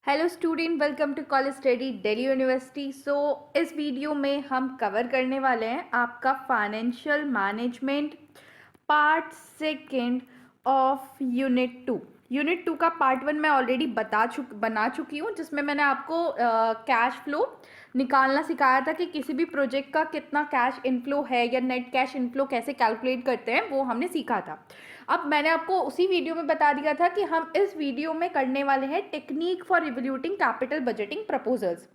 Hello student, welcome to college study Delhi university. इस video में हम कवर करने वाले हैं आपका financial management part second of unit two का पार्ट वन मैं ऑलरेडी बना चुकी हूँ, जिसमें मैंने आपको कैश फ्लो निकालना सिखाया था कि किसी भी प्रोजेक्ट का कितना कैश इनफ्लो है या नेट कैश इनफ्लो कैसे कैलकुलेट करते हैं, वो हमने सीखा था। अब मैंने आपको उसी वीडियो में बता दिया था कि हम इस वीडियो में करने वाले हैं technique for evaluating capital budgeting proposals,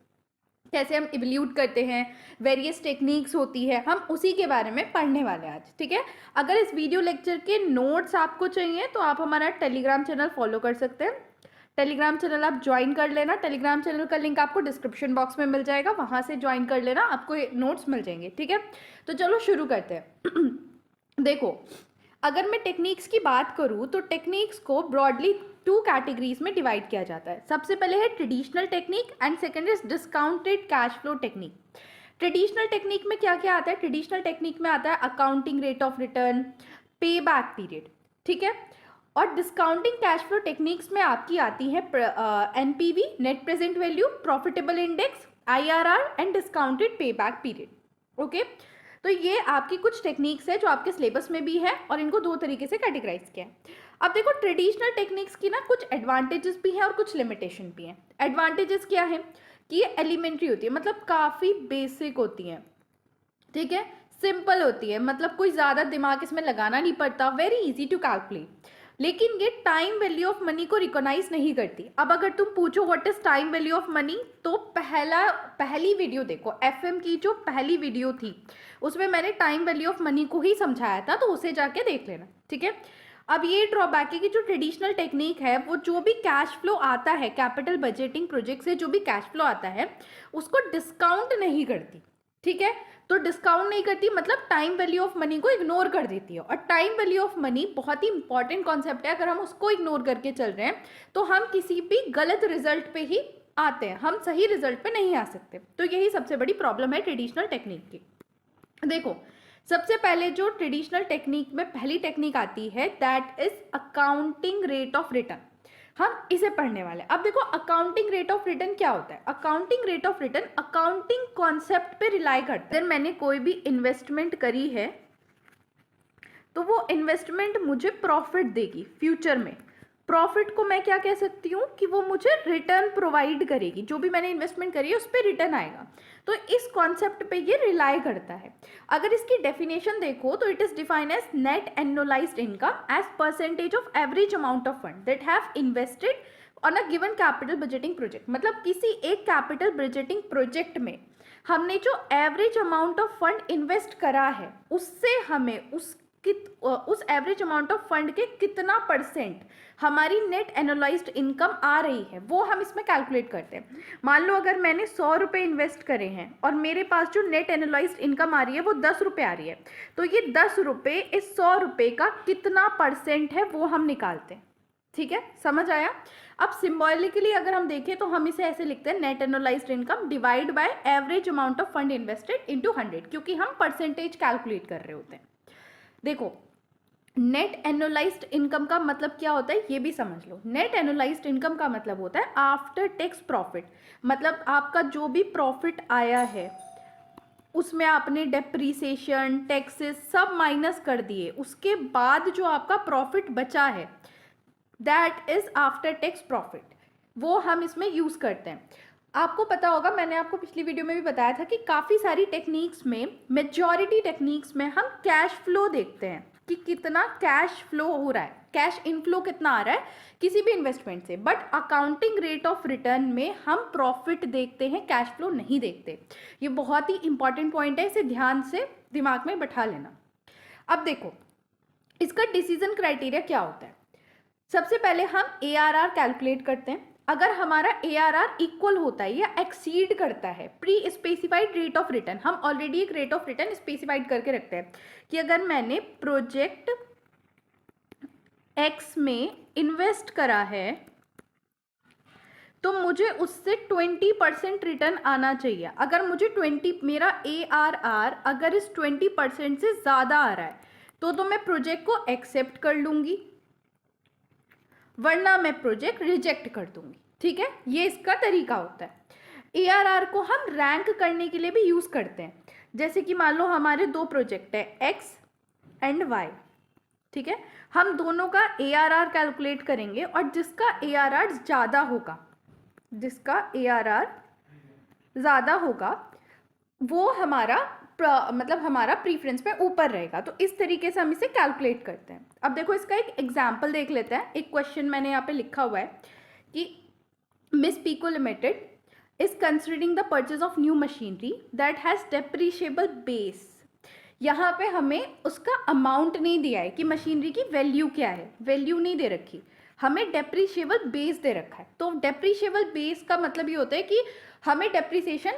कैसे हम इवल्यूट करते हैं, वेरियस टेक्निक्स होती है, हम उसी के बारे में पढ़ने वाले हैं आज। ठीक है, अगर इस वीडियो लेक्चर के नोट्स आपको चाहिए तो आप हमारा टेलीग्राम चैनल फॉलो कर सकते हैं। टेलीग्राम चैनल आप ज्वाइन कर लेना। टेलीग्राम चैनल का लिंक आपको डिस्क्रिप्शन बॉक्स में मिल जाएगा, वहां से ज्वाइन कर लेना, आपको नोट्स मिल जाएंगे। ठीक है, तो चलो शुरू करते हैं। देखो, अगर मैं टेक्निक्स की बात करूँ तो टेक्निक्स को ब्रॉडली टू कैटेगरीज में डिवाइड किया जाता है। सबसे पहले है traditional technique and second is discounted cash flow technique. Traditional technique में क्या क्या आता है? ट्रेडिशनल टेक्निक में आता है अकाउंटिंग रेट ऑफ रिटर्न, पे बैक पीरियड। ठीक है, और डिस्काउंटिंग कैश फ्लो टेक्निक्स में आपकी आती है NPV, net present value, profitable index, IRR and discounted pay back period. Okay, तो ये आपकी कुछ टेक्निक्स है जो आपके सिलेबस में भी है और इनको दो तरीके से कैटेगराइज किया है। अब देखो, ट्रेडिशनल टेक्निक्स की ना कुछ एडवांटेजेस भी हैं और कुछ लिमिटेशन भी हैं। एडवांटेजेस क्या है कि ये एलिमेंट्री होती है, मतलब काफ़ी बेसिक होती है। ठीक है, सिंपल होती है, मतलब कोई ज़्यादा दिमाग इसमें लगाना नहीं पड़ता, वेरी इजी टू कैलकुलेट। लेकिन ये टाइम वैल्यू ऑफ मनी को रिकॉग्नाइज नहीं करती। अब अगर तुम पूछो what is time value of money, तो पहली वीडियो देखो, एफएम की जो पहली वीडियो थी उसमें मैंने टाइम वैल्यू ऑफ मनी को ही समझाया था, तो उसे जाके देख लेना। ठीक है, अब ये ड्रॉबैक है कि जो ट्रेडिशनल टेक्निक है वो जो भी कैश फ्लो आता है कैपिटल बजटिंग प्रोजेक्ट से, जो भी कैश फ्लो आता है उसको डिस्काउंट नहीं करती। ठीक है, तो डिस्काउंट नहीं करती मतलब टाइम वैल्यू ऑफ मनी को इग्नोर कर देती है। और टाइम वैल्यू ऑफ मनी बहुत ही इंपॉर्टेंट कॉन्सेप्ट है, अगर हम उसको इग्नोर करके चल रहे हैं तो हम किसी भी गलत रिजल्ट पे ही आते हैं, हम सही रिजल्ट पे नहीं आ सकते। तो यही सबसे बड़ी प्रॉब्लम है ट्रेडिशनल टेक्निक की। देखो, सबसे पहले जो ट्रेडिशनल टेक्निक में पहली टेक्निक आती है that is accounting rate of return, हम इसे पढ़ने वाले हैं। अब देखो, अकाउंटिंग रेट ऑफ रिटर्न क्या होता है? Accounting rate of return accounting concept पे रिलाई करता है। अगर मैंने कोई भी इन्वेस्टमेंट करी है तो वो इन्वेस्टमेंट मुझे प्रॉफिट देगी फ्यूचर में। प्रॉफिट को मैं क्या कह सकती हूँ कि वो मुझे रिटर्न प्रोवाइड करेगी, जो भी मैंने इन्वेस्टमेंट करी है उस पर रिटर्न आएगा। तो इस कॉन्सेप्ट पे ये रिलाई करता है। अगर इसकी डेफिनेशन देखो तो it is defined as net annualised income as percentage of average amount of fund that have invested on a given capital budgeting project. मतलब किसी एक कैपिटल बजटिंग प्रोजेक्ट में हमने जो average amount of fund invest करा है उससे हमें उस एवरेज अमाउंट ऑफ फंड के कितना परसेंट हमारी नेट एनुअलाइज्ड इनकम आ रही है वो हम इसमें कैलकुलेट करते हैं। मान लो अगर मैंने 100 रुपये इन्वेस्ट करे हैं और मेरे पास जो नेट एनुअलाइज्ड इनकम आ रही है वो 10 रुपये आ रही है, तो ये 10 रुपये इस 100 रुपये का कितना परसेंट है वो हम निकालते हैं। ठीक है, समझ आया? अब सिंबॉलिकली अगर हम देखें तो हम इसे ऐसे लिखते हैं, net annualised income divide by average amount of fund invested into 100, क्योंकि हम परसेंटेज कैलकुलेट कर रहे होते हैं। देखो, नेट एनुअलाइज्ड इनकम का मतलब क्या होता है ये भी समझ लो। नेट एनुअलाइज्ड इनकम का मतलब होता है आफ्टर टैक्स प्रॉफिट, मतलब आपका जो भी प्रॉफिट आया है उसमें आपने डेप्रीसिएशन, टैक्सेस सब माइनस कर दिए, उसके बाद जो आपका प्रॉफिट बचा है that is after tax profit, वो हम इसमें यूज करते हैं। आपको पता होगा, मैंने आपको पिछली वीडियो में भी बताया था कि काफ़ी सारी टेक्निक्स में, मेजॉरिटी टेक्निक्स में हम कैश फ्लो देखते हैं कि कितना कैश फ्लो हो रहा है, कैश इनफ्लो कितना आ रहा है किसी भी इन्वेस्टमेंट से। But accounting rate of return में हम प्रॉफिट देखते हैं, कैश फ्लो नहीं देखते। ये बहुत ही इंपॉर्टेंट पॉइंट है, इसे ध्यान से दिमाग में बैठा लेना। अब देखो, इसका डिसीजन क्राइटेरिया क्या होता है? सबसे पहले हम ARR कैलकुलेट करते हैं। अगर हमारा ARR इक्वल होता है या एक्सीड करता है pre specified rate of return, हम ऑलरेडी एक रेट ऑफ रिटर्न स्पेसिफाइड करके रखते हैं कि अगर मैंने प्रोजेक्ट X में इन्वेस्ट करा है तो मुझे उससे 20% रिटर्न आना चाहिए। अगर मुझे 20, मेरा ARR अगर इस 20% से ज़्यादा आ रहा है तो मैं प्रोजेक्ट को एक्सेप्ट कर लूँगी, वरना मैं प्रोजेक्ट रिजेक्ट कर दूंगी। ठीक है, ये इसका तरीका होता है। ARR को हम रैंक करने के लिए भी यूज़ करते हैं। जैसे कि मान लो हमारे दो प्रोजेक्ट है X एंड Y, ठीक है, हम दोनों का ARR कैलकुलेट करेंगे और जिसका ARR ज़्यादा होगा, जिसका ARR ज़्यादा होगा वो हमारा मतलब हमारा प्रीफरेंस में ऊपर रहेगा। तो इस तरीके से हम इसे कैलकुलेट करते हैं। अब देखो इसका एक एग्जाम्पल देख लेते हैं। एक क्वेश्चन मैंने यहाँ पे लिखा हुआ है कि Miss Pico Limited is considering the purchase of new machinery that has depreciable base. यहाँ पे हमें उसका अमाउंट नहीं दिया है कि मशीनरी की वैल्यू क्या है, वैल्यू नहीं दे रखी, हमें डेप्रिशिएबल बेस दे रखा है। तो डेप्रिशिएबल बेस का मतलब ये होता है कि हमें डेप्रिसिएशन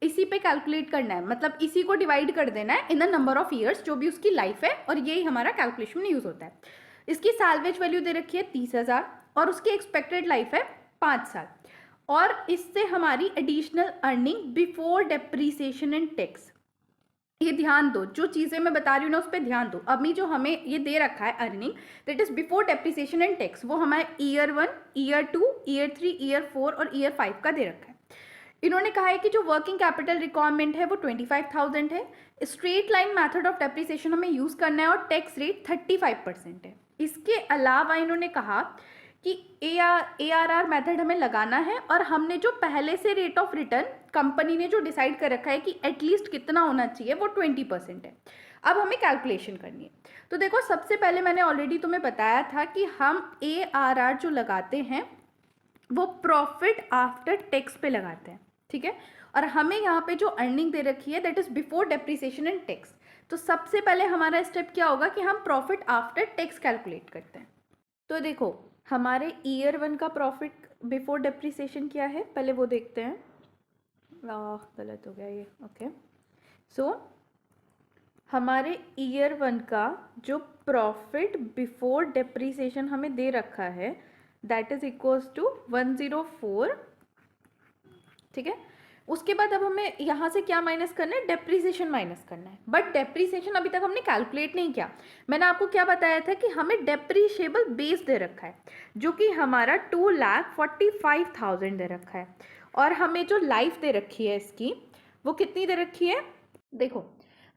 इसी पे कैलकुलेट करना है, मतलब इसी को डिवाइड कर देना है in the number of years जो भी उसकी लाइफ है, और यही हमारा कैलकुलेशन में यूज़ होता है। इसकी सैल्वेज वैल्यू दे रखी है 30,000 और उसकी एक्सपेक्टेड लाइफ है 5 साल, और इससे हमारी additional earning before depreciation and tax. ये ध्यान दो, जो चीज़ें मैं बता रही हूँ ना उस पर ध्यान दो। अभी जो हमें ये दे रखा है earning that is before depreciation and tax, वो हमारे ईयर 1, ईयर 2, ईयर 3, ईयर 4 और ईयर 5 का दे रखा है। इन्होंने कहा है कि जो वर्किंग कैपिटल रिक्वायरमेंट है वो 25,000 है। Straight line method of depreciation हमें यूज़ करना है और टैक्स रेट 35% है। इसके अलावा इन्होंने कहा कि ARR मेथड हमें लगाना है, और हमने जो पहले से रेट ऑफ रिटर्न कंपनी ने जो डिसाइड कर रखा है कि एटलीस्ट कितना होना चाहिए वो 20% है। अब हमें कैलकुलेशन करनी है। तो देखो सबसे पहले मैंने ऑलरेडी तुम्हें बताया था कि हम ARR जो लगाते हैं वो प्रॉफिट आफ्टर टैक्स पे लगाते हैं, ठीक है, और हमें यहाँ पे जो अर्निंग दे रखी है that is before depreciation and tax. तो सबसे पहले हमारा स्टेप क्या होगा कि हम प्रॉफिट आफ्टर टैक्स कैलकुलेट करते हैं। तो देखो हमारे ईयर 1 का प्रॉफिट बिफोर डेप्रिसिएशन क्या है, पहले वो देखते हैं। गलत हो गया ये, ओके। सो हमारे ईयर 1 का जो प्रॉफिट बिफोर डेप्रिसिएशन हमें दे रखा है दैट इज इक्वल्स टू 104, ठीक है। उसके बाद अब हमें यहाँ से क्या माइनस करना है, डेप्रिसिएशन माइनस करना है। बट डेप्रिसिएशन अभी तक हमने कैलकुलेट नहीं किया। मैंने आपको क्या बताया था कि हमें डेप्रिशिएबल बेस दे रखा है जो कि हमारा 2,45,000 दे रखा है, और हमें जो लाइफ दे रखी है इसकी वो कितनी दे रखी है। देखो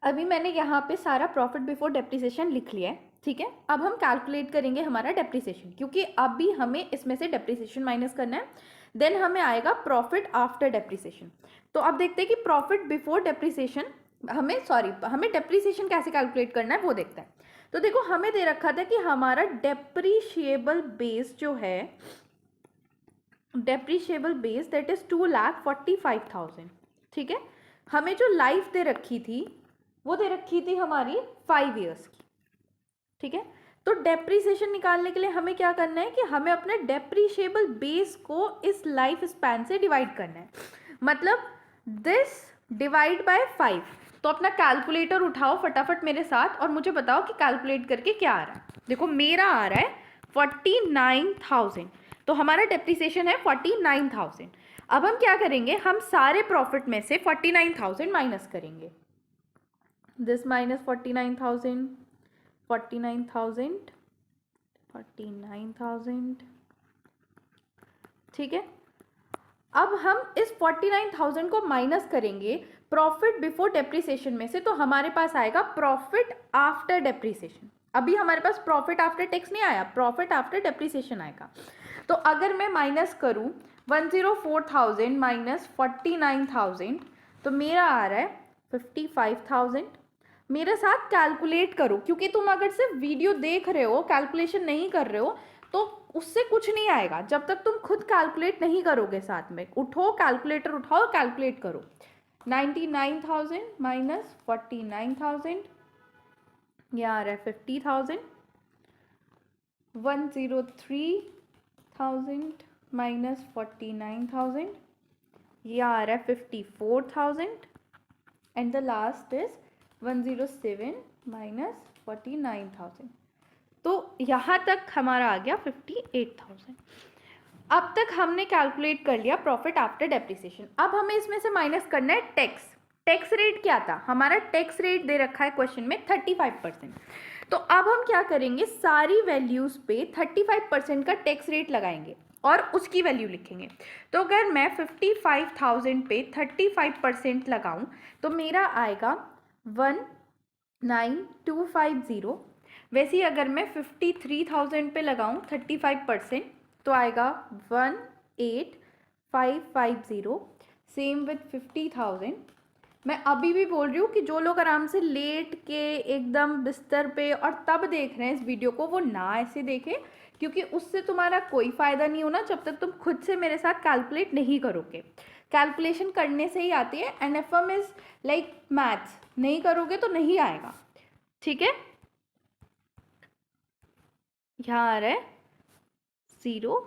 अभी मैंने यहाँ पे सारा प्रॉफिट बिफोर डेप्रिसिएशन लिख लिया है, ठीक है। अब हम कैलकुलेट करेंगे हमारा डेप्रिसिएशन, क्योंकि अभी हमें इसमें से डेप्रिसिएशन माइनस करना है, देन हमें आएगा प्रॉफिट आफ्टर डेप्रिसिएशन। तो अब देखते हैं कि प्रॉफिट बिफोर डेप्रिसिएशन हमें डेप्रिसिएशन कैसे कैलकुलेट करना है वो देखते हैं। तो देखो हमें दे रखा था कि हमारा डेप्रिशिएबल बेस जो है, डेप्रिशिएबल बेस दैट इज 2,45,000, ठीक है। हमें जो लाइफ दे रखी थी वो दे रखी थी हमारी 5 ईयर्स की, ठीक है। तो डेप्रिसिएशन निकालने के लिए हमें क्या करना है कि हमें अपने डेप्रिशिएबल बेस को इस लाइफ स्पैन से डिवाइड करना है, मतलब दिस डिवाइड बाय 5। तो अपना कैलकुलेटर उठाओ फटाफट मेरे साथ और मुझे बताओ कि कैलकुलेट करके क्या आ रहा है। देखो मेरा आ रहा है 49,000, तो हमारा डेप्रिसिएशन है 49,000। अब हम क्या करेंगे, हम सारे प्रॉफिट में से 49,000 माइनस करेंगे। दिस माइनस 49,000, 49,000, ठीक है। अब हम इस 49,000 को माइनस करेंगे प्रॉफिट बिफोर डेप्रिसिएशन में से, तो हमारे पास आएगा प्रॉफिट आफ्टर डेप्रिसिएशन। अभी हमारे पास प्रॉफिट आफ्टर टैक्स नहीं आया, प्रॉफिट आफ्टर डेप्रिसिएशन आएगा। तो अगर मैं माइनस करूं 104,000 माइनस 49,000 तो मेरा आ रहा है 55,000। मेरे साथ कैलकुलेट करो, क्योंकि तुम अगर सिर्फ वीडियो देख रहे हो कैलकुलेशन नहीं कर रहे हो तो उससे कुछ नहीं आएगा जब तक तुम खुद कैलकुलेट नहीं करोगे। साथ में उठो, कैलकुलेटर उठाओ, कैलकुलेट करो। 99,000 माइनस 49,000, यहाँ आ रहा है 50,000। 103,000 माइनस 49,000, ये आ रहा है 54,000, and the last is 107 minus 49,000। तो यहाँ तक हमारा आ गया 58,000। अब तक हमने कैलकुलेट कर लिया प्रॉफिट आफ्टर डेप्रिसिएशन। अब हमें इसमें से माइनस करना है टैक्स। टैक्स रेट क्या था, हमारा टैक्स रेट दे रखा है क्वेश्चन में 35%। तो अब हम क्या करेंगे, सारी वैल्यूज पे 35% का टैक्स रेट लगाएंगे और उसकी वैल्यू लिखेंगे। तो अगर मैं 55,000 पे 35% लगाऊं तो मेरा आएगा 19250। वैसे ही अगर मैं 53,000 पे लगाऊं 35% तो आएगा 18550। Same with 50,000। मैं अभी भी बोल रही हूँ कि जो लोग आराम से लेट के एकदम बिस्तर पे और तब देख रहे हैं इस वीडियो को, वो ना ऐसे देखें, क्योंकि उससे तुम्हारा कोई फ़ायदा नहीं होना जब तक तुम खुद से मेरे साथ कैलकुलेट नहीं करोगे। कैलकुलेशन करने से ही आती है। एनएफएम इज़ लाइक मैथ्स, नहीं करोगे तो नहीं आएगा। ठीक है, यहाँ आ रहा है 0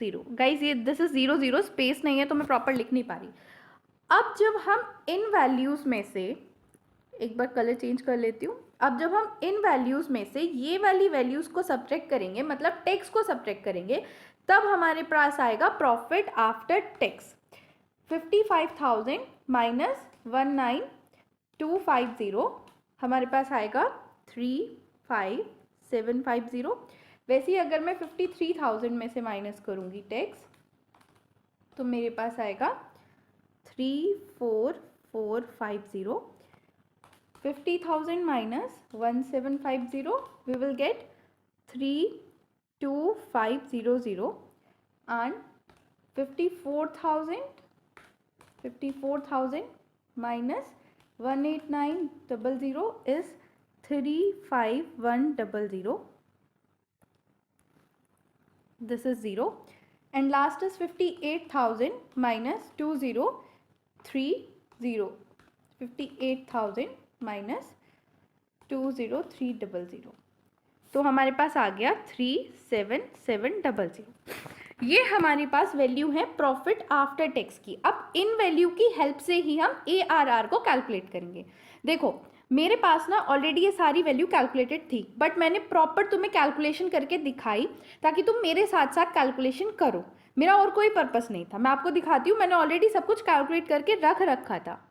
0। गाइज ये दिस इज 0 0, स्पेस नहीं है तो मैं प्रॉपर लिख नहीं पा रही। अब जब हम इन वैल्यूज़ में से, एक बार कलर चेंज कर लेती हूँ, अब जब हम इन वैल्यूज़ में से ये वाली वैल्यूज़ को सब्ट्रैक्ट करेंगे, मतलब टैक्स को सब्ट्रैक्ट करेंगे, तब हमारे पास आएगा प्रॉफिट आफ्टर टैक्स। 55,000 माइनस 19250 हमारे पास आएगा 35750। वैसे ही अगर मैं 53,000 में से माइनस करूँगी टैक्स तो मेरे पास आएगा 34450। 50,000 minus 1750, we will get 32500, and 54,000 minus 18900 is 35100. This is 0. And last is 58,000 minus 2030. 58,000 minus 20300, तो हमारे पास आ गया 37700। ये हमारे पास वैल्यू है प्रॉफिट आफ्टर टैक्स की। अब इन वैल्यू की हेल्प से ही हम ARR को कैलकुलेट करेंगे। देखो मेरे पास ना ऑलरेडी ये सारी वैल्यू कैलकुलेटेड थी, बट मैंने प्रॉपर तुम्हें कैलकुलेशन करके दिखाई ताकि तुम मेरे साथ साथ कैलकुलेशन करो। मेरा और कोई पर्पस नहीं था। मैं आपको दिखाती हूँ, मैंने ऑलरेडी सब कुछ कैलकुलेट करके रख रखा था।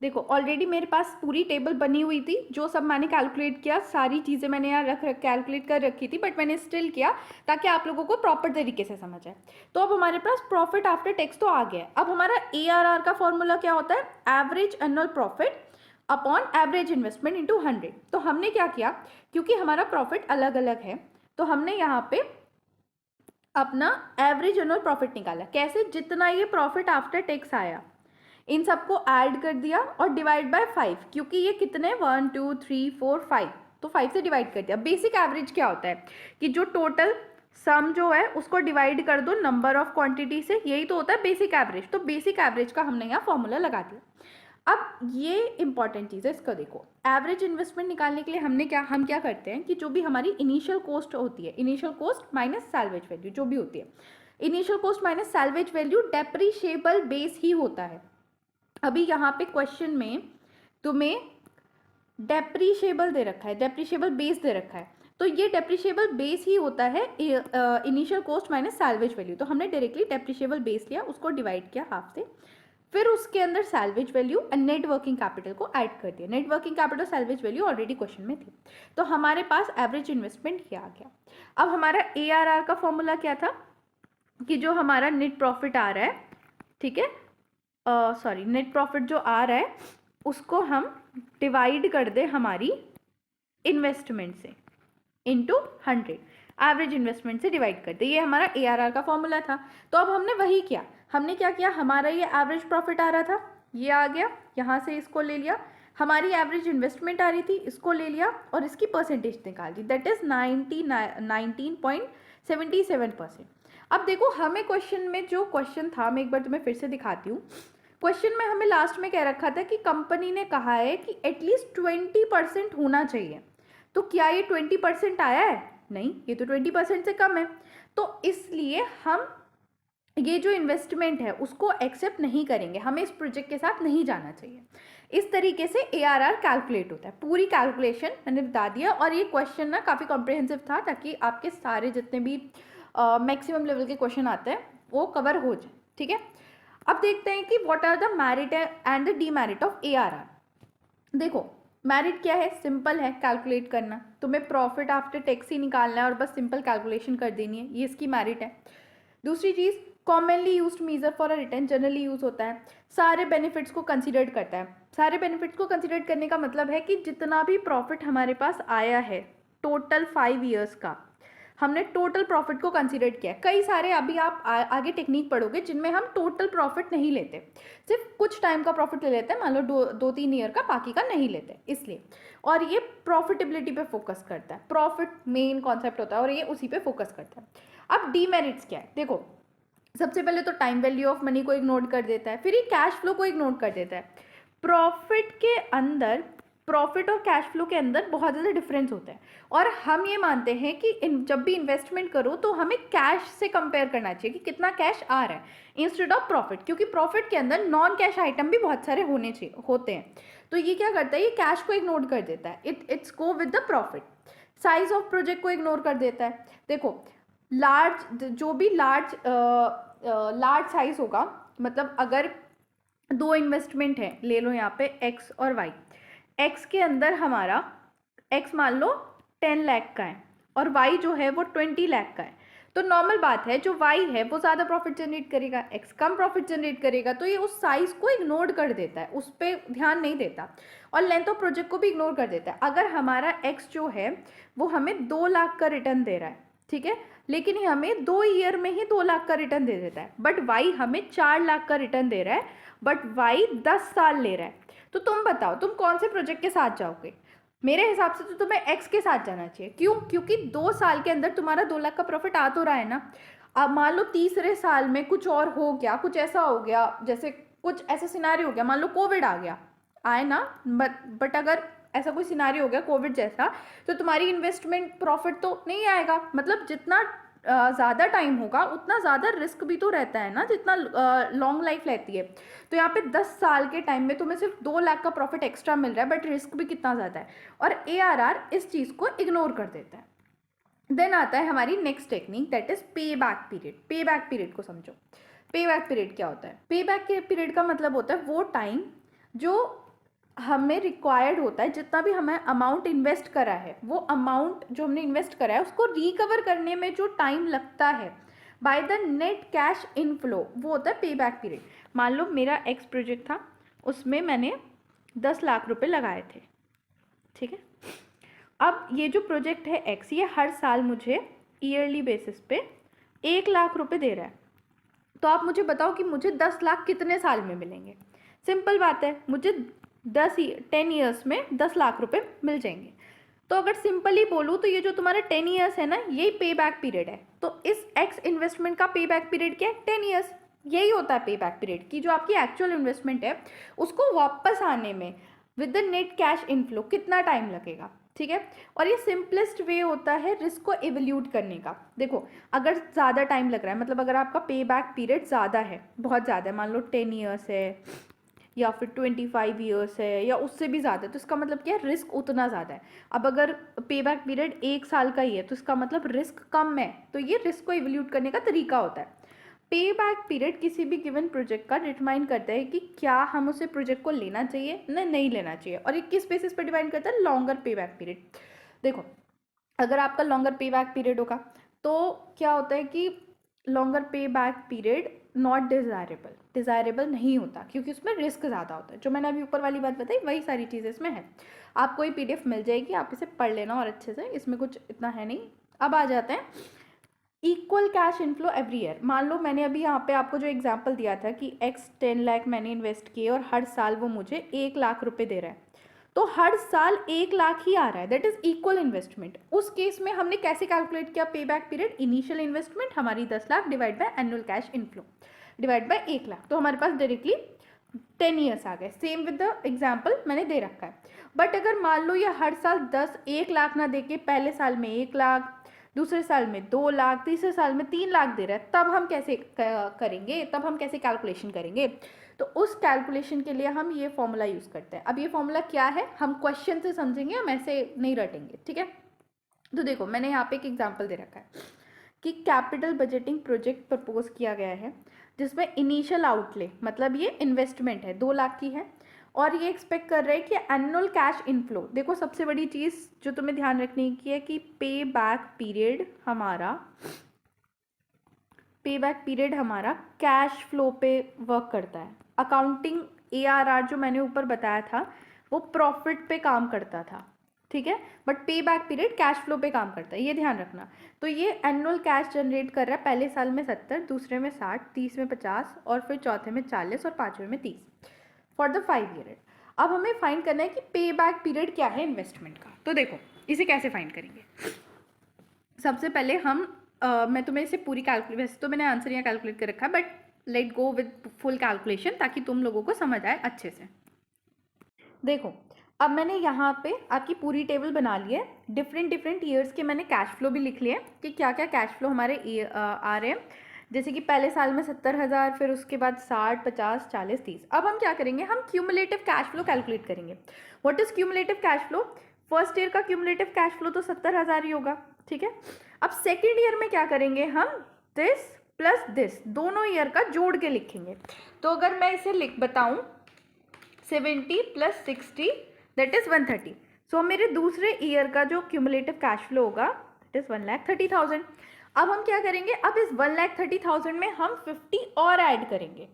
देखो ऑलरेडी मेरे पास पूरी टेबल बनी हुई थी, जो सब मैंने कैलकुलेट किया, सारी चीज़ें मैंने यहाँ कैलकुलेट कर रखी थी, बट मैंने स्टिल किया ताकि आप लोगों को प्रॉपर तरीके से समझ आए। तो अब हमारे पास प्रॉफिट आफ्टर टैक्स तो आ गया है। अब हमारा ARR का फॉर्मूला क्या होता है? Average annual profit upon average investment into 100। तो हमने क्या किया, क्योंकि हमारा प्रॉफिट अलग अलग है तो हमने यहाँ पे अपना एवरेज एनुअल प्रॉफिट निकाला। कैसे? जितना ये प्रॉफिट आफ्टर टैक्स आया इन सबको ऐड कर दिया और डिवाइड बाय 5, क्योंकि ये कितने 1 2 3 4 5, तो 5 से डिवाइड कर दिया। बेसिक एवरेज क्या होता है कि जो टोटल सम जो है उसको डिवाइड कर दो नंबर ऑफ क्वांटिटी से, यही तो होता है बेसिक एवरेज। तो बेसिक एवरेज का हमने यहाँ फॉर्मूला लगा दिया। अब ये इंपॉर्टेंट चीज़ है, इसका देखो। एवरेज इन्वेस्टमेंट निकालने के लिए हम क्या करते हैं कि जो भी हमारी इनिशियल कॉस्ट होती है, initial cost minus salvage value जो भी होती है, initial cost minus salvage value depreciable base ही होता है। अभी यहाँ पे क्वेश्चन में तुम्हें डेप्रिशिएबल दे रखा है, डेप्रिशिएबल बेस दे रखा है, तो ये डेप्रिशिएबल बेस ही होता है initial cost minus salvage value. तो हमने डायरेक्टली डेप्रिशिएबल बेस लिया, उसको डिवाइड किया हाफ से, फिर उसके अंदर सैल्वेज वैल्यू और नेट वर्किंग कैपिटल को ऐड कर दिया। Net working capital salvage value already question में थी, तो हमारे पास एवरेज इन्वेस्टमेंट क्या आ गया। अब हमारा ARR का फॉर्मूला क्या था कि जो हमारा नेट प्रॉफिट आ रहा है, ठीक है, सॉरी नेट प्रॉफिट जो आ रहा है उसको हम डिवाइड कर दे हमारी इन्वेस्टमेंट से इंटू 100, एवरेज इन्वेस्टमेंट से डिवाइड कर दे। ये हमारा ARR का फॉर्मूला था। तो अब हमने वही किया। हमने क्या किया, हमारा ये एवरेज प्रॉफिट आ रहा था, ये आ गया, यहाँ से इसको ले लिया, हमारी एवरेज इन्वेस्टमेंट आ रही थी, इसको ले लिया और इसकी परसेंटेज निकाल दी, दैट इज 19.77%। अब देखो हमें क्वेश्चन में जो क्वेश्चन था, मैं एक बार तुम्हें फिर से दिखाती हूँ। क्वेश्चन में हमें लास्ट में कह रखा था कि कंपनी ने कहा है कि एटलीस्ट 20% होना चाहिए। तो क्या ये 20% आया है? नहीं, ये तो 20% से कम है। तो इसलिए हम ये जो इन्वेस्टमेंट है उसको एक्सेप्ट नहीं करेंगे, हमें इस प्रोजेक्ट के साथ नहीं जाना चाहिए। इस तरीके से ARR कैलकुलेट होता है। पूरी कैलकुलेशन मैंने बता दिया, और ये क्वेश्चन ना काफ़ी कॉम्प्रिहेंसिव था ताकि आपके सारे जितने भी मैक्सिमम लेवल के क्वेश्चन आते हैं वो कवर हो जाए। ठीक है, अब देखते हैं कि what are the merit and the demerit of ARR। देखो मेरिट क्या है, सिंपल है कैलकुलेट करना, तुम्हें प्रॉफिट आफ्टर टैक्स ही निकालना है और बस सिंपल कैलकुलेशन कर देनी है, ये इसकी मेरिट है। दूसरी चीज़, commonly used measure for a return, generally use होता है, सारे बेनिफिट्स को कंसिडर करता है। सारे बेनिफिट्स को कंसिडर करने का मतलब है कि जितना भी प्रॉफिट हमारे पास आया है टोटल 5 ईयर्स का, हमने टोटल प्रॉफिट को कंसीडर किया है। कई सारे अभी आप आगे टेक्निक पढ़ोगे जिनमें हम टोटल प्रॉफिट नहीं लेते, सिर्फ कुछ टाइम का प्रॉफिट ले लेते हैं, मान लो 2-3 ईयर का, बाकी का नहीं लेते इसलिए। और ये प्रॉफिटेबिलिटी पे फोकस करता है, प्रॉफिट मेन कॉन्सेप्ट होता है और ये उसी पे फोकस करता है। अब डीमेरिट्स क्या है, देखो सबसे पहले तो टाइम वैल्यू ऑफ मनी को इग्नोर कर देता है, फिर ये कैश फ्लो को इग्नोर कर देता है। प्रॉफिट के अंदर, प्रॉफिट और कैश फ्लो के अंदर बहुत ज़्यादा डिफरेंस होता है और हम ये मानते हैं कि जब भी इन्वेस्टमेंट करो तो हमें कैश से कंपेयर करना चाहिए कि कितना कैश आ रहा है इंस्टेड ऑफ प्रॉफिट, क्योंकि प्रॉफिट के अंदर नॉन कैश आइटम भी बहुत सारे होते हैं। तो ये क्या करता है, ये कैश को इग्नोर कर देता है, it's go with the profit. Size of project को इग्नोर कर देता है। देखो लार्ज, जो भी लार्ज साइज होगा, मतलब अगर 2 इन्वेस्टमेंट है, ले लो यहाँ पे एक्स और वाई, एक्स के अंदर हमारा एक्स मान लो 10 लाख का है और वाई जो है वो 20 लाख का है, तो नॉर्मल बात है जो वाई है वो ज़्यादा प्रॉफिट जनरेट करेगा, एक्स कम प्रॉफिट जनरेट करेगा, तो ये उस साइज को इग्नोर कर देता है, उस पर ध्यान नहीं देता और लेंथ ऑफ प्रोजेक्ट को भी इग्नोर कर देता है। अगर हमारा एक्स जो है वो हमें 2 लाख का रिटर्न दे रहा है, ठीक है, लेकिन हमें 2 ईयर में ही 2 लाख का रिटर्न दे देता है, बट वाई हमें 4 लाख का रिटर्न दे रहा है, बट वाई 10 साल ले रहा है, तो तुम बताओ तुम कौन से प्रोजेक्ट के साथ जाओगे? मेरे हिसाब से तो तुम्हें एक्स के साथ जाना चाहिए। क्यों? क्योंकि 2 साल के अंदर तुम्हारा 2 लाख का प्रॉफिट आ तो रहा है ना। अब मान लो तीसरे साल में कुछ और हो गया, कुछ ऐसा हो गया, जैसे कुछ ऐसा सिनारी हो गया, मान लो कोविड आ गया, आए ना, बट अगर ऐसा कोई सिनारी हो गया कोविड जैसा, तो तुम्हारी इन्वेस्टमेंट प्रॉफिट तो नहीं आएगा। मतलब जितना ज़्यादा टाइम होगा उतना ज़्यादा रिस्क भी तो रहता है ना, जितना लॉन्ग लाइफ रहती है। तो यहाँ पे 10 साल के टाइम में तुम्हें सिर्फ 2 लाख का प्रॉफिट एक्स्ट्रा मिल रहा है, बट रिस्क भी कितना ज़्यादा है, और ARR इस चीज़ को इग्नोर कर देता है। देन आता है हमारी नेक्स्ट टेक्निक, दैट इज पे बैक पीरियड। पे बैक पीरियड को समझो। पे बैक पीरियड क्या होता है? पे बैक पीरियड का मतलब होता है वो टाइम जो हमें रिक्वायर्ड होता है, जितना भी हमें अमाउंट इन्वेस्ट करा है, वो अमाउंट जो हमने इन्वेस्ट करा है उसको रिकवर करने में जो टाइम लगता है by the net cash inflow, वो होता है पे बैक पीरियड। मान लो मेरा एक्स प्रोजेक्ट था, उसमें मैंने 10 लाख रुपए लगाए थे, ठीक है। अब ये जो प्रोजेक्ट है एक्स, ये हर साल मुझे ईयरली बेसिस पे 1 लाख रुपए दे रहा है। तो आप मुझे बताओ कि मुझे 10 लाख कितने साल में मिलेंगे? सिंपल बात है, मुझे 10 ईयर्स में 10 लाख रुपए मिल जाएंगे। तो अगर सिंपली बोलूँ तो ये जो तुम्हारा 10 ईयर्स है ना, यही पे बैक पीरियड है। तो इस एक्स इन्वेस्टमेंट का पे बैक पीरियड क्या है? 10 ईयर्स। यही होता है पे बैक पीरियड, की जो आपकी एक्चुअल इन्वेस्टमेंट है उसको वापस आने में with the net cash inflow कितना टाइम लगेगा, ठीक है। और ये सिंपलेस्ट वे होता है रिस्क को एवल्यूट करने का। देखो अगर ज़्यादा टाइम लग रहा है, मतलब अगर आपका पे बैक पीरियड ज़्यादा है, बहुत ज़्यादा है, मान लो 10 ईयर्स है या फिर 25 ईयर्स है या उससे भी ज़्यादा है, तो इसका मतलब क्या है? रिस्क उतना ज़्यादा है। अब अगर पे बैक पीरियड 1 साल का ही है तो इसका मतलब रिस्क कम है, तो ये रिस्क को इवल्यूट करने का तरीका होता है। पे बैक पीरियड किसी भी गिवन प्रोजेक्ट का डिटरमाइन करता है कि क्या हम उसे प्रोजेक्ट को लेना चाहिए ना नहीं लेना चाहिए, और ये किस बेसिस पर डिवाइड करता है? लॉन्गर पे बैक पीरियड। देखो अगर आपका लॉन्गर पे बैक पीरियड होगा तो क्या होता है कि लॉन्गर पे back period not desirable, desirable नहीं होता क्योंकि उसमें रिस्क ज़्यादा होता है। जो मैंने अभी ऊपर वाली बात बताई वही सारी चीज़ें इसमें है। आपको ये PDF मिल जाएगी, आप इसे पढ़ लेना और अच्छे से, इसमें कुछ इतना है नहीं। अब आ जाते हैं equal cash inflow every year. मान लो मैंने अभी यहाँ पे आपको जो एग्जांपल दिया था कि एक्स 10 लाख मैंने इन्वेस्ट किए और हर साल वो मुझे 1 लाख रुपए दे रहा है, तो हर साल 1 लाख ही आ रहा है, दैट इज इक्वल इन्वेस्टमेंट। उस केस में हमने कैसे कैलकुलेट किया पे बैक पीरियड? इनिशियल इन्वेस्टमेंट हमारी 10 lakh divide by annual cash inflow divide by 1 lakh, तो हमारे पास डायरेक्टली 10 ईयर्स आ गए। सेम विद द एग्जाम्पल मैंने दे रखा है। बट अगर मान लो ये हर साल 1 लाख ना दे के पहले साल में 1 लाख, दूसरे साल में 2 लाख, तीसरे साल में 3 लाख दे रहा है, तब हम कैसे करेंगे? तब हम कैसे कैलकुलेशन करेंगे? तो उस कैलकुलेशन के लिए हम ये फॉर्मूला यूज़ करते हैं। अब ये फॉर्मूला क्या है हम क्वेश्चन से समझेंगे, हम ऐसे नहीं रटेंगे, ठीक है। तो देखो मैंने यहाँ पे एक एग्जांपल दे रखा है कि कैपिटल बजटिंग प्रोजेक्ट प्रपोज किया गया है जिसमें इनिशियल आउटले, मतलब ये इन्वेस्टमेंट है, 2 लाख की है, और ये एक्सपेक्ट कर रहे हैं कि एनुअल कैश इनफ्लो, देखो सबसे बड़ी चीज़ जो तुम्हें ध्यान रखने की है कि पे बैक पीरियड हमारा कैश फ्लो पे वर्क करता है। अकाउंटिंग ARR जो मैंने ऊपर बताया था वो प्रॉफिट पे काम करता था, ठीक है, बट पे बैक पीरियड कैश फ्लो पे काम करता है, ये ध्यान रखना। तो ये एनुअल कैश जनरेट कर रहा है, पहले साल में 70, दूसरे में 60, तीसरे में 50 और फिर चौथे में 40 और पाँचवें में 30 फॉर द 5 ईयर। अब हमें फाइंड करना है कि पे बैक पीरियड क्या है इन्वेस्टमेंट का। तो देखो इसे कैसे फाइंड करेंगे। सबसे पहले हम मैं तुम्हें इसे पूरी कैलकुलेट, वैसे तो मैंने आंसर यहाँ कैलकुलेट कर रखा है but let go with full calculation ताकि तुम लोगों को समझ आए अच्छे से। देखो अब मैंने यहाँ पे आपकी पूरी टेबल बना ली है, डिफरेंट ईयर्स के मैंने कैश फ्लो भी लिख लिए कि क्या क्या कैश फ्लो हमारे आ रहे हैं। जैसे कि पहले साल में 70,000, फिर उसके बाद 60, 50, 40, 30। अब हम क्या करेंगे, हम क्यूमुलेटिव कैश फ्लो कैलकुलेट करेंगे। What is cumulative cash flow? First year का क्यूमुलेटिव कैश फ्लो तो 70,000 ही होगा, ठीक है। अब सेकेंड ईयर में क्या करेंगे, हम दिस प्लस दिस दोनों ईयर का जोड़ के लिखेंगे। तो अगर मैं इसे बताऊं 70 + 60 दैट इज 130। सो मेरे दूसरे ईयर का जो क्यूमुलेटिव कैश फ्लो होगा दैट इज 1,30,000। अब हम क्या करेंगे, अब इस 1,30,000 में हम 50 और ऐड करेंगे,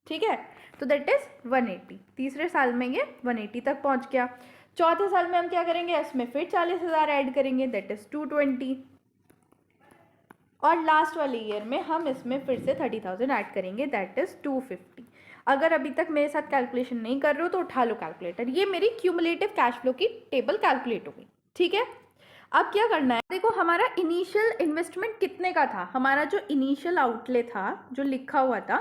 ठीक है, तो दैट इज 180। तीसरे साल में ये 180 तक पहुंच गया। चौथे साल में हम क्या करेंगे, इसमें फिर 40,000 ऐड करेंगे दैट इज 220। और लास्ट वाले ईयर में हम इसमें फिर से 30,000 ऐड करेंगे दैट इज 250। अगर अभी तक मेरे साथ कैलकुलेशन नहीं कर रहे हो तो उठा लो कैलकुलेटर। ये मेरी क्यूमुलेटिव कैश फ्लो की टेबल कैलकुलेट हो गई, ठीक है। अब क्या करना है, देखो हमारा इनिशियल इन्वेस्टमेंट कितने का था, हमारा जो इनिशियल आउटले था जो लिखा हुआ था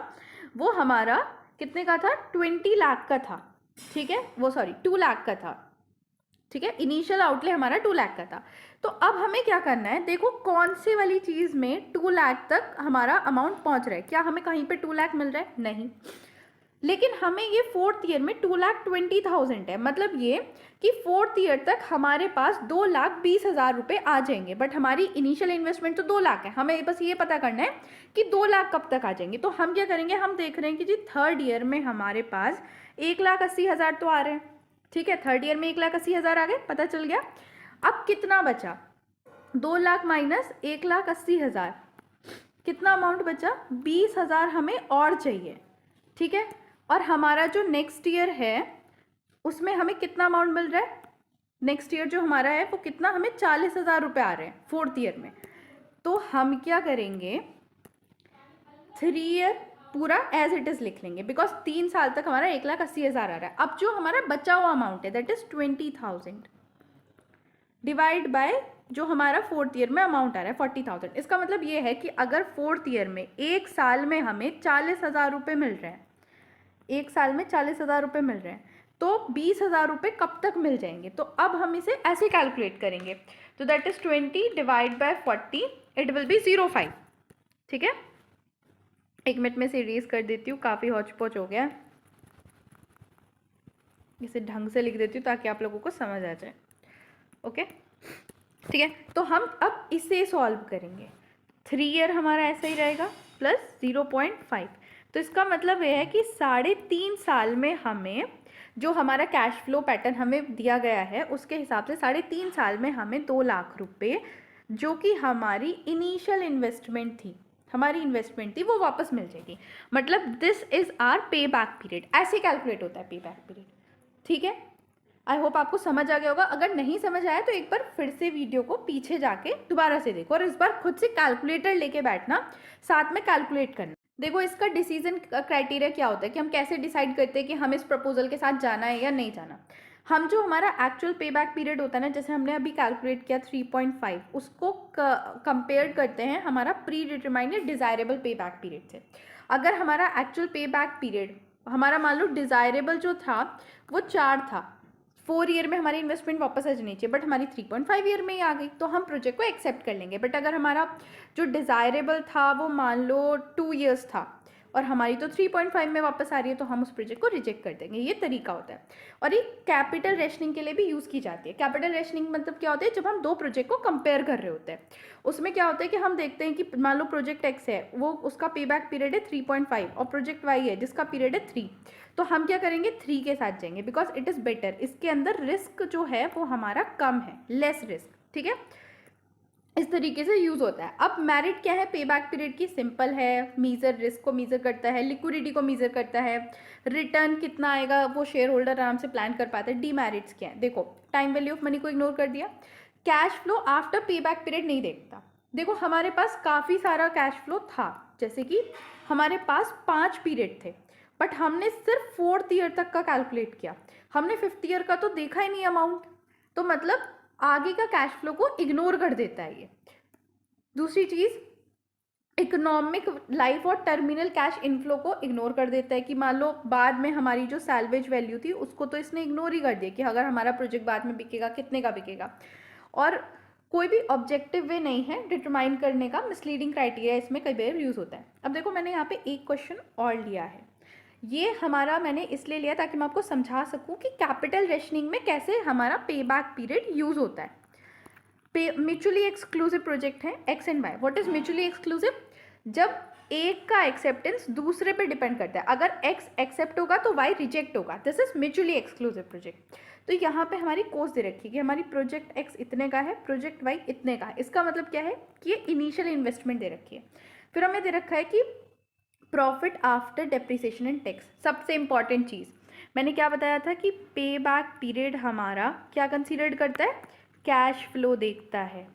वो हमारा कितने का था, 20 लाख का था, ठीक है, वो सॉरी 2 लाख का था, ठीक है। इनिशियल आउटले हमारा 2 लाख का था। तो अब हमें क्या करना है, देखो कौन सी वाली चीज़ में 2 लाख तक हमारा अमाउंट पहुंच रहा है। क्या हमें कहीं पे 2 लाख मिल रहा है, नहीं, लेकिन हमें ये 4th ईयर में 2,20,000 है, मतलब ये कि 4th ईयर तक हमारे पास 2,20,000 रुपये आ जाएंगे। बट हमारी इनिशियल इन्वेस्टमेंट तो 2 लाख है, हमें बस ये पता करना है कि 2 लाख कब तक आ जाएंगे। तो हम क्या करेंगे, हम देख रहे हैं कि जी 3rd ईयर में हमारे पास 1,80,000 तो आ रहे हैं, ठीक है, 3rd ईयर में 1,80,000 आ गए, पता चल गया। अब कितना बचा, 2 लाख माइनस 1,80,000, कितना अमाउंट बचा, 20,000 हमें और चाहिए, ठीक है। और हमारा जो नेक्स्ट ईयर है उसमें हमें कितना अमाउंट मिल रहा है, नेक्स्ट ईयर जो हमारा है वो कितना, हमें 40,000 रुपये आ रहे हैं 4th ईयर में। तो हम क्या करेंगे, 3 ईयर पूरा एज इट इज़ लिख लेंगे, बिकॉज 3 साल तक हमारा 1,80,000 आ रहा है। अब जो हमारा बचा हुआ अमाउंट है दैट इज 20,000 डिवाइड बाय जो हमारा 4th ईयर में अमाउंट आ रहा है 40,000। इसका मतलब ये है कि अगर 4th ईयर में एक साल में हमें 40,000 रुपये मिल रहे हैं, एक साल में 40,000 रुपये मिल रहे हैं, तो 20,000 रुपये कब तक मिल जाएंगे। तो अब हम इसे ऐसे कैलकुलेट करेंगे, तो that is 20 divide by 40 it will be 0.5, ठीक है। 1 मिनट में से इरेज कर देती हूँ, काफ़ी हौच पौच हो गया, इसे ढंग से लिख देती हूँ ताकि आप लोगों को समझ आ जाए, ओके, ठीक है। तो हम अब इसे सॉल्व करेंगे, 3 ईयर हमारा ऐसा ही रहेगा प्लस 0.5। तो इसका मतलब यह है कि 3.5 साल में हमें जो हमारा कैश फ्लो पैटर्न हमें दिया गया है उसके हिसाब से 3.5 साल में हमें 2 लाख रुपए जो कि हमारी इनिशियल इन्वेस्टमेंट थी, हमारी इन्वेस्टमेंट थी, वो वापस मिल जाएगी। मतलब दिस इज आर पे बैक पीरियड, ऐसे कैलकुलेट होता है पे बैक पीरियड, ठीक है। आई होप आपको समझ आ गया होगा। अगर नहीं समझ आया तो एक बार फिर से वीडियो को पीछे जाके दोबारा से देखो और इस बार खुद से कैलकुलेटर लेके बैठना, साथ में कैलकुलेट करना। देखो इसका डिसीजन क्राइटेरिया क्या होता है कि हम कैसे डिसाइड करते हैं कि हम इस प्रपोजल के साथ जाना है या नहीं जाना। हम जो हमारा एक्चुअल पे बैक पीरियड होता है ना, जैसे हमने अभी कैलकुलेट किया 3.5, उसको कंपेयर करते हैं हमारा प्री डिटरमाइंड या डिज़ायरेबल पे बैक पीरियड से। अगर हमारा एक्चुअल पे बैक पीरियड हमारा मान लो डिज़ायरेबल जो था वो 4 था, 4 ईयर में हमारी इन्वेस्टमेंट वापस आ जानी चाहिए, बट हमारी 3.5 ईयर में ही आ गई, तो हम प्रोजेक्ट को एक्सेप्ट कर लेंगे। बट अगर हमारा जो डिज़ायरेबल था वो मान लो 2 ईयर्स था और हमारी तो 3.5 में वापस आ रही है, तो हम उस प्रोजेक्ट को रिजेक्ट कर देंगे। ये तरीका होता है। और ये कैपिटल रेशनिंग के लिए भी यूज़ की जाती है। कैपिटल रेशनिंग मतलब क्या होता है, जब हम दो प्रोजेक्ट को कंपेयर कर रहे होते हैं, उसमें क्या होता है कि हम देखते हैं कि मान लो प्रोजेक्ट एक्स है, वो उसका पे बैक पीरियड है 3.5 और प्रोजेक्ट वाई है जिसका पीरियड है 3, तो हम क्या करेंगे 3 के साथ जाएंगे, बिकॉज इट इज़ बेटर। इसके अंदर रिस्क जो है वो हमारा कम है, लेस रिस्क, ठीक है। इस तरीके से यूज़ होता है। अब मेरिट क्या है, पे बैक पीरियड की सिंपल है, मीजर रिस्क को मीजर करता है, लिक्विडिटी को मीजर करता है, रिटर्न कितना आएगा वो शेयर होल्डर आराम से प्लान कर पाते हैं। डीमेरिट्स क्या है, देखो टाइम वैल्यू ऑफ मनी को इग्नोर कर दिया, कैश फ्लो आफ्टर पे बैक पीरियड नहीं देखता। देखो हमारे पास काफ़ी सारा कैश फ्लो था, जैसे कि हमारे पास 5 पीरियड थे, बट हमने सिर्फ 4th ईयर तक का कैलकुलेट किया, हमने 5th ईयर का तो देखा ही नहीं अमाउंट, तो मतलब आगे का कैश फ्लो को इग्नोर कर देता है ये। दूसरी चीज़, इकोनॉमिक लाइफ और टर्मिनल कैश इनफ्लो को इग्नोर कर देता है, कि मान लो बाद में हमारी जो सैल्वेज वैल्यू थी उसको तो इसने इग्नोर ही कर दिया, कि अगर हमारा प्रोजेक्ट बाद में बिकेगा कितने का बिकेगा। और कोई भी ऑब्जेक्टिव वे नहीं है डिटरमाइन करने का, मिसलीडिंग क्राइटेरिया इसमें कई बार यूज़ होता है। अब देखो मैंने यहाँ पे एक क्वेश्चन और लिया है, ये हमारा मैंने इसलिए लिया ताकि मैं आपको समझा सकूं कि कैपिटल रेशनिंग में कैसे हमारा पे बैक पीरियड यूज़ होता है। म्यूचुअली एक्सक्लूसिव प्रोजेक्ट है X and Y. What is mutually exclusive, जब एक का एक्सेप्टेंस दूसरे पे डिपेंड करता है, अगर एक्स एक्सेप्ट होगा तो वाई रिजेक्ट होगा, this is mutually exclusive project. तो यहाँ पे हमारी कोस्ट दे रखी है कि हमारी प्रोजेक्ट एक्स इतने का है, प्रोजेक्ट वाई इतने का है। इसका मतलब क्या है कि ये इनिशियल इन्वेस्टमेंट दे रखी है। फिर हमें दे रखा है कि profit after depreciation and tax. सबसे इंपॉर्टेंट चीज़ मैंने क्या बताया था कि पे बैक पीरियड हमारा क्या कंसीडर करता है, कैश फ्लो देखता है,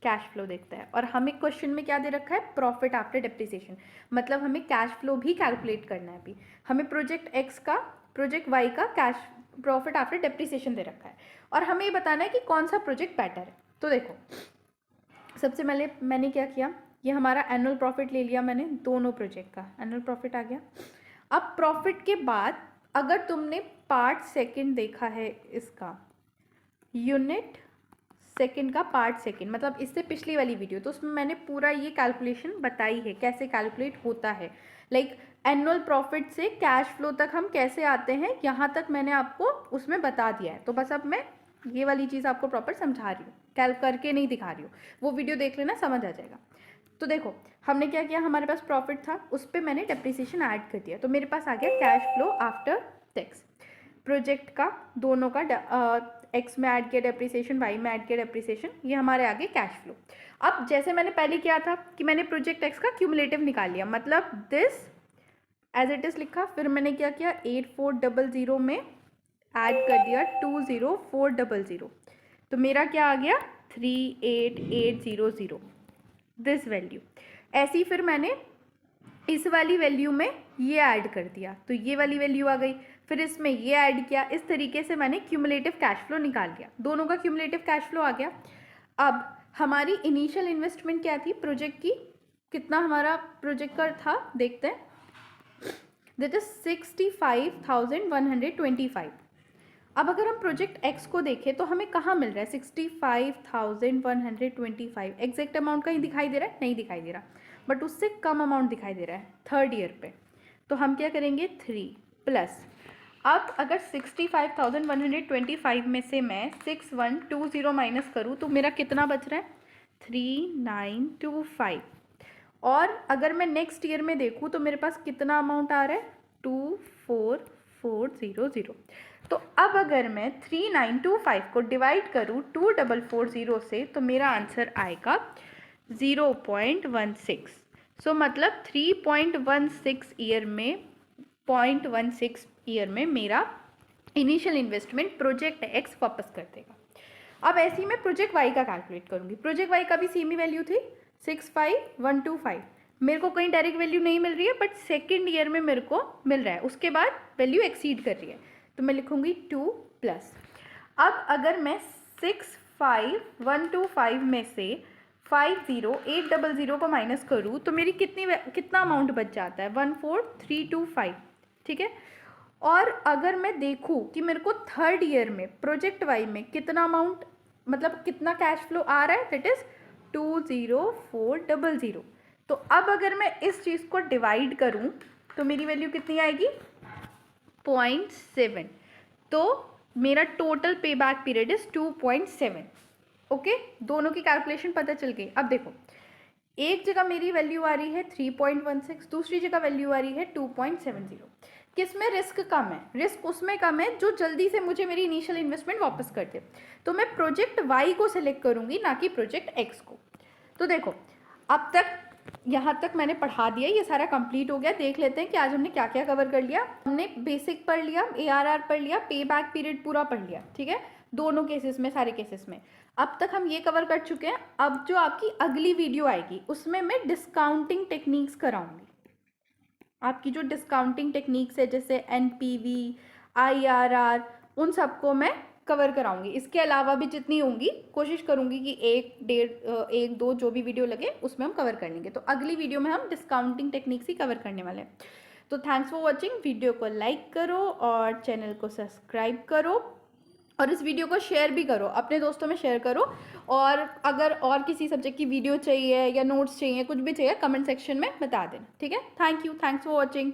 कैश फ्लो देखता है। और हमें क्वेश्चन में क्या दे रखा है, प्रॉफिट आफ्टर डेप्रिसिएशन, मतलब हमें कैश फ्लो भी कैलकुलेट करना है। अभी हमें प्रोजेक्ट एक्स का, प्रोजेक्ट वाई का कैश प्रॉफिट आफ्टर डेप्रिसिएशन दे रखा है, और हमें ये बताना है कि कौन सा प्रोजेक्ट बेटर है। तो देखो सबसे पहले मैंने क्या किया, ये हमारा एनुअल प्रॉफिट ले लिया मैंने, दोनों प्रोजेक्ट का एनुअल प्रॉफिट आ गया। अब प्रॉफिट के बाद अगर तुमने पार्ट सेकंड देखा है, इसका यूनिट सेकंड का पार्ट सेकंड, मतलब इससे पिछली वाली वीडियो, तो उसमें मैंने पूरा ये कैलकुलेशन बताई है कैसे कैलकुलेट होता है। लाइक एनुअल प्रॉफिट से कैश फ्लो तक हम कैसे आते हैं, यहाँ तक मैंने आपको उसमें बता दिया है। तो बस अब मैं ये वाली चीज़ आपको प्रॉपर समझा रही हूँ, कैल करके नहीं दिखा रही हूँ, वो वीडियो देख लेना समझ आ जाएगा। तो देखो हमने क्या किया, हमारे पास प्रॉफिट था, उस पर मैंने डेप्रिसिएशन ऐड कर दिया, तो मेरे पास आ गया cash flow after tax. Project का दोनों का एक्स में ऐड किया डेप्रिसिएशन, वाई में ऐड किया डेप्रिसिएशन, ये हमारे आगे कैश फ्लो। अब जैसे मैंने पहले किया था कि मैंने प्रोजेक्ट एक्स का क्यूमुलेटिव निकाल लिया, मतलब दिस एज इट इज़ लिखा, फिर मैंने क्या किया 8400 में ऐड कर दिया 20400, तो मेरा क्या आ गया 38800, दिस वैल्यू। ऐसी फिर मैंने इस वाली वैल्यू में ये ऐड कर दिया, तो ये वाली वैल्यू आ गई, फिर इसमें ये ऐड किया, इस तरीके से मैंने क्यूमुलेटिव कैश फ्लो निकाल लिया, दोनों का क्यूमुलेटिव कैश फ्लो आ गया। अब हमारी इनिशियल इन्वेस्टमेंट क्या थी प्रोजेक्ट की, कितना हमारा प्रोजेक्ट का था देखते हैं, दैट इज 65,125। अब अगर हम प्रोजेक्ट एक्स को देखें तो हमें कहाँ मिल रहा है 65,125, एग्जैक्ट अमाउंट कहीं दिखाई दे रहा है, नहीं दिखाई दे रहा, बट उससे कम अमाउंट दिखाई दे रहा है 3rd ईयर पे। तो हम क्या करेंगे 3 प्लस, अब अगर 65,125 में से मैं 6120 माइनस करूँ तो मेरा कितना बच रहा है 3925, और अगर मैं नेक्स्ट ईयर में देखूँ तो मेरे पास कितना अमाउंट आ रहा है 24400। तो अब अगर मैं 3925 को डिवाइड करूँ 2440 से तो मेरा आंसर आएगा 0.16। सो मतलब 3.16 ईयर में 0.16 ईयर में मेरा इनिशियल इन्वेस्टमेंट प्रोजेक्ट एक्स वापस कर देगा। अब ऐसे ही मैं प्रोजेक्ट वाई का कैलकुलेट करूँगी, प्रोजेक्ट वाई का भी सेम ही वैल्यू थी 65,125, मेरे को कहीं डायरेक्ट वैल्यू नहीं मिल रही है, बट सेकेंड ईयर में मेरे को मिल रहा है, उसके बाद वैल्यू एक्सीड कर रही है, तो मैं लिखूँगी 2 प्लस। अब अगर मैं 65,125 में से 50,800 को माइनस करूँ तो मेरी कितना अमाउंट बच जाता है 14,325, ठीक है। और अगर मैं देखूँ कि मेरे को 3rd ईयर में प्रोजेक्ट वाई में कितना अमाउंट, मतलब कितना कैश फ्लो आ रहा है, दैट इज़ 20400। तो अब अगर मैं इस चीज़ को डिवाइड करूँ तो मेरी वैल्यू कितनी आएगी 0.7। तो मेरा टोटल पे बैक पीरियड इज 2.7। ओके, दोनों की कैलकुलेशन पता चल गई। अब देखो, एक जगह मेरी वैल्यू आ रही है 3.16, दूसरी जगह वैल्यू आ रही है 2.70। किस में रिस्क कम है? रिस्क उसमें कम है जो जल्दी से मुझे मेरी इनिशियल इन्वेस्टमेंट वापस कर दे। तो मैं प्रोजेक्ट वाई को सिलेक्ट करूंगी, ना कि प्रोजेक्ट एक्स को। तो देखो, अब तक यहाँ तक मैंने पढ़ा दिया, ये सारा कंप्लीट हो गया। देख लेते हैं कि आज हमने क्या क्या कवर कर लिया। हमने बेसिक पढ़ लिया, ARR पढ़ लिया, पे बैक पीरियड पूरा पढ़ लिया, ठीक है, दोनों केसेस में, सारे केसेस में। अब तक हम ये कवर कर चुके हैं। अब जो आपकी अगली वीडियो आएगी उसमें मैं डिस्काउंटिंग टेक्निक्स कराऊंगी। आपकी जो डिस्काउंटिंग टेक्निक्स है जैसे NPV, IRR, उन सबको मैं कवर कराऊंगी। इसके अलावा भी जितनी होंगी कोशिश करूंगी कि एक दो जो भी वीडियो लगे उसमें हम कवर कर लेंगे। तो अगली वीडियो में हम डिस्काउंटिंग टेक्निक्स ही कवर करने वाले हैं। तो थैंक्स फॉर वॉचिंग। वीडियो को लाइक करो और चैनल को सब्सक्राइब करो, और इस वीडियो को शेयर भी करो, अपने दोस्तों में शेयर करो। और अगर और किसी सब्जेक्ट की वीडियो चाहिए या नोट्स चाहिए, कुछ भी चाहिए, कमेंट सेक्शन में बता देना, ठीक है। Thank you, thanks for watching.